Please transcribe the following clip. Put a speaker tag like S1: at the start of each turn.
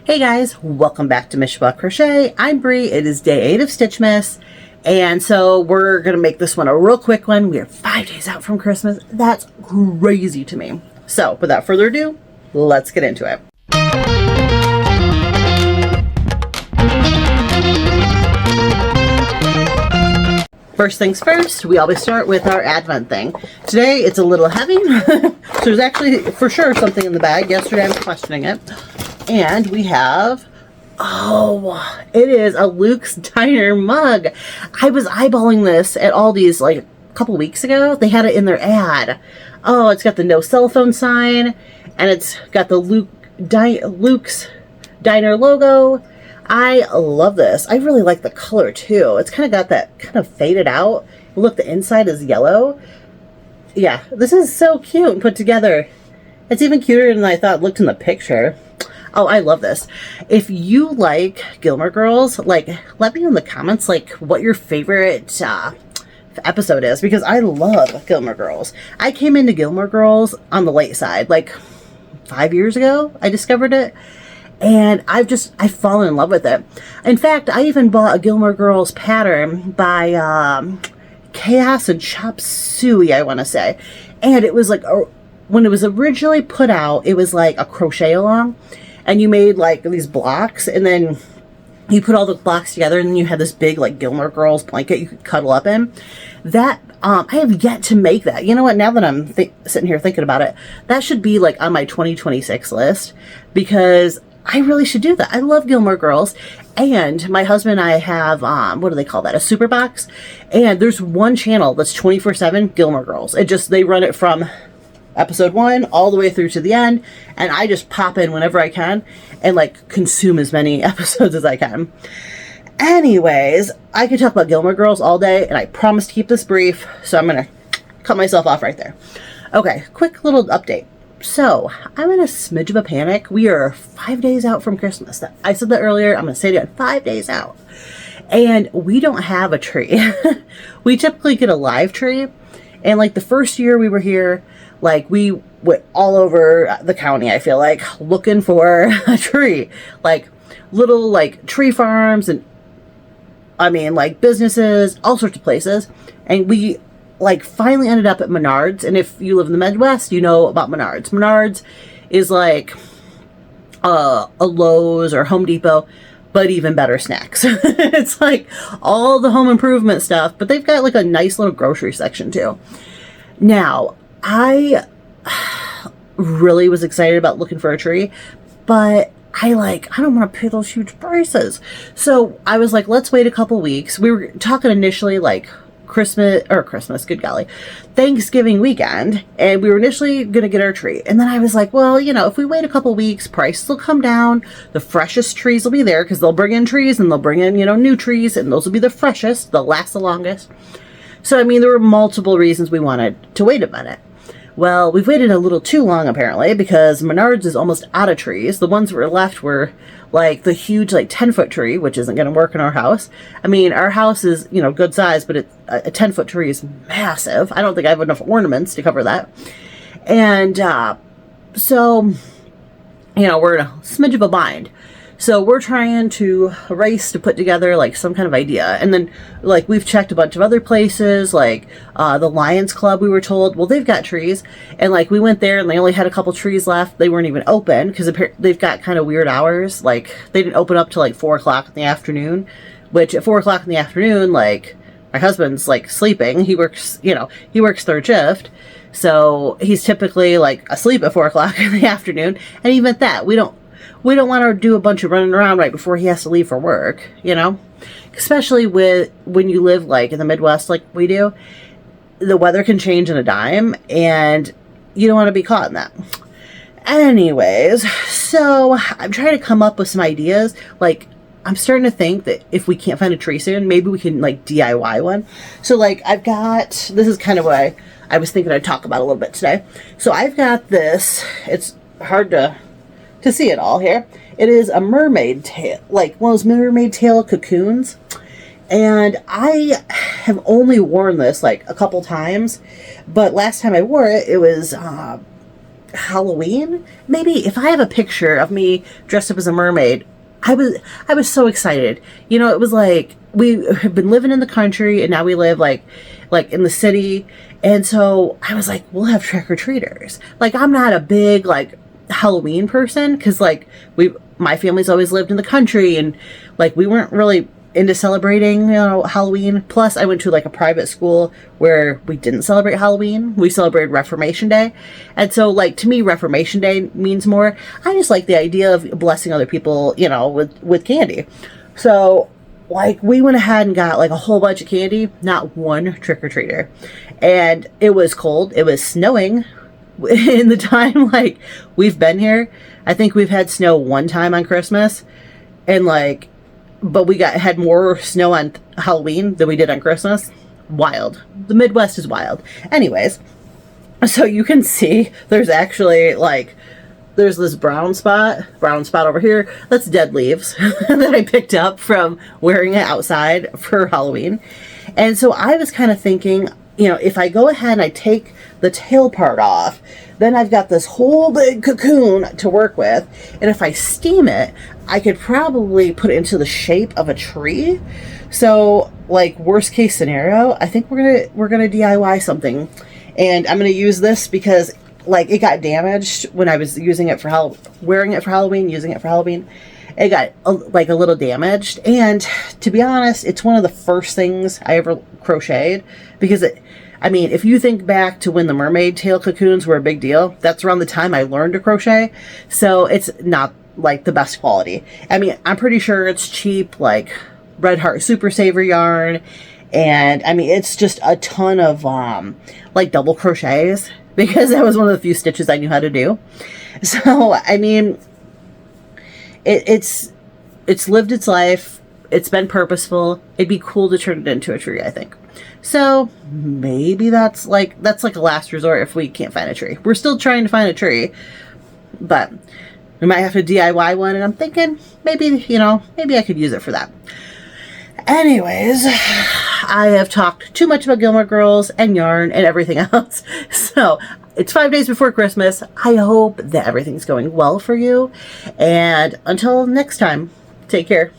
S1: Hey guys, welcome back to Mishba Crochet. I'm Bree. It is day 8 of Stitchmas, and so we're gonna make this one a real quick one. We are 5 days out from Christmas. That's crazy to me. So without further ado, let's get into it. First things first, we always start with our Advent thing. Today it's a little heavy, so there's actually for sure something in the bag. Yesterday I was questioning it. And we have, it is a Luke's Diner mug. I was eyeballing this at Aldi's like a couple weeks ago. They had it in their ad. Oh, it's got the no cell phone sign, and it's got the Luke's Diner logo. I love this. I really like the color too. It's kind of got that kind of faded out. Look, the inside is yellow. Yeah, this is so cute and put together. It's even cuter than I thought it looked in the picture. Oh, I love this. If you like Gilmore Girls, like, let me know in the comments, like, what your favorite episode is, because I love Gilmore Girls. I came into Gilmore Girls on the late side, like 5 years ago, I discovered it, and I've fallen in love with it. In fact, I even bought a Gilmore Girls pattern by Chaos and Chop Suey, I want to say, and it was like, when it was originally put out, it was like a crochet along. And you made like these blocks, and then you put all the blocks together, and then you had this big like Gilmore Girls blanket you could cuddle up in. That I have yet to make that. You know what? Now that I'm sitting here thinking about it, that should be like on my 2026 list, because I really should do that. I love Gilmore Girls, and my husband and I have what do they call that? A super box, and there's one channel that's 24/7 Gilmore Girls. They run it from episode 1 all the way through to the end, and I just pop in whenever I can and like consume as many episodes as I can. Anyways, I could talk about Gilmore Girls all day, and I promise to keep this brief, so I'm gonna cut myself off right there. Okay, quick little update. So I'm in a smidge of a panic. We are 5 days out from Christmas. I said that earlier. I'm gonna say it again. 5 days out, and we don't have a tree. We typically get a live tree, and like the first year we were here, like, we went all over the county, I feel like, looking for a tree. Like, little, like, tree farms and, I mean, like, businesses, all sorts of places. And we, like, finally ended up at Menards. And if you live in the Midwest, you know about Menards. Menards is, like, a Lowe's or Home Depot, but even better snacks. It's, like, all the home improvement stuff. But they've got, like, a nice little grocery section, too. Now, I really was excited about looking for a tree, but I don't want to pay those huge prices. So I was like, let's wait a couple weeks. We were talking initially like Christmas, good golly, Thanksgiving weekend, and we were initially going to get our tree. And then I was like, well, you know, if we wait a couple weeks, prices will come down. The freshest trees will be there, because they'll bring in trees, and they'll bring in, you know, new trees, and those will be the freshest. They'll last the longest. So, I mean, there were multiple reasons we wanted to wait a minute. Well, we've waited a little too long, apparently, because Menards is almost out of trees. The ones that were left were, like, the huge, like, 10-foot tree, which isn't going to work in our house. I mean, our house is, you know, good size, but a 10-foot tree is massive. I don't think I have enough ornaments to cover that. And so, you know, we're in a smidge of a bind. So we're trying to race to put together like some kind of idea. And then like we've checked a bunch of other places, like the Lions Club, we were told, well, they've got trees. And like we went there and they only had a couple trees left. They weren't even open because they've got kind of weird hours. Like they didn't open up till like 4 o'clock in the afternoon, which at 4 o'clock in the afternoon, like my husband's like sleeping. He works, you know, he works third shift. So he's typically like asleep at 4 o'clock in the afternoon. And even at that, we don't want to do a bunch of running around right before he has to leave for work, you know? Especially when you live, like, in the Midwest like we do. The weather can change in a dime, and you don't want to be caught in that. Anyways, so I'm trying to come up with some ideas. Like, I'm starting to think that if we can't find a tree soon, maybe we can, like, DIY one. So, like, this is kind of what I was thinking I'd talk about a little bit today. So I've got this. It's hard to see it all here. It is a mermaid tail, like one of those mermaid tail cocoons. And I have only worn this like a couple times, but last time I wore it, it was Halloween, maybe if I have a picture of me dressed up as a mermaid, I was so excited. You know, it was like we have been living in the country and now we live like in the city. And so I was like, we'll have trick-or-treaters. Like, I'm not a big like Halloween person because like my family's always lived in the country and like we weren't really into celebrating, you know, Halloween. Plus, I went to like a private school where we didn't celebrate Halloween. We celebrated Reformation Day. And so, like, to me, Reformation Day means more. I just like the idea of blessing other people, you know, with candy. So, like, we went ahead and got like a whole bunch of candy, not one trick-or-treater. And it was cold. It was snowing in the time, like, we've been here. I think we've had snow one time on Christmas. And, like, but we had more snow on Halloween than we did on Christmas. Wild. The Midwest is wild. Anyways, so you can see there's actually like, there's this brown spot over here. That's dead leaves that I picked up from wearing it outside for Halloween. And so I was kind of thinking, you know, if I go ahead and I take the tail part off, then I've got this whole big cocoon to work with. And if I steam it, I could probably put it into the shape of a tree. So, like, worst case scenario, I think we're gonna DIY something. And I'm gonna use this because like it got damaged when I was using it for wearing it for Halloween, using it for Halloween. It got like a little damaged, and to be honest, it's one of the first things I ever crocheted because I mean, if you think back to when the mermaid tail cocoons were a big deal, that's around the time I learned to crochet. So it's not like the best quality. I mean, I'm pretty sure it's cheap, like Red Heart Super Saver yarn. And I mean, it's just a ton of like double crochets because that was one of the few stitches I knew how to do. So, I mean, it's lived its life. It's been purposeful. It'd be cool to turn it into a tree, I think. So maybe that's like a last resort if we can't find a tree. We're still trying to find a tree, but we might have to DIY one. And I'm thinking maybe, you know, maybe I could use it for that. Anyways, I have talked too much about Gilmore Girls and yarn and everything else. So it's 5 days before Christmas. I hope that everything's going well for you. And until next time, take care.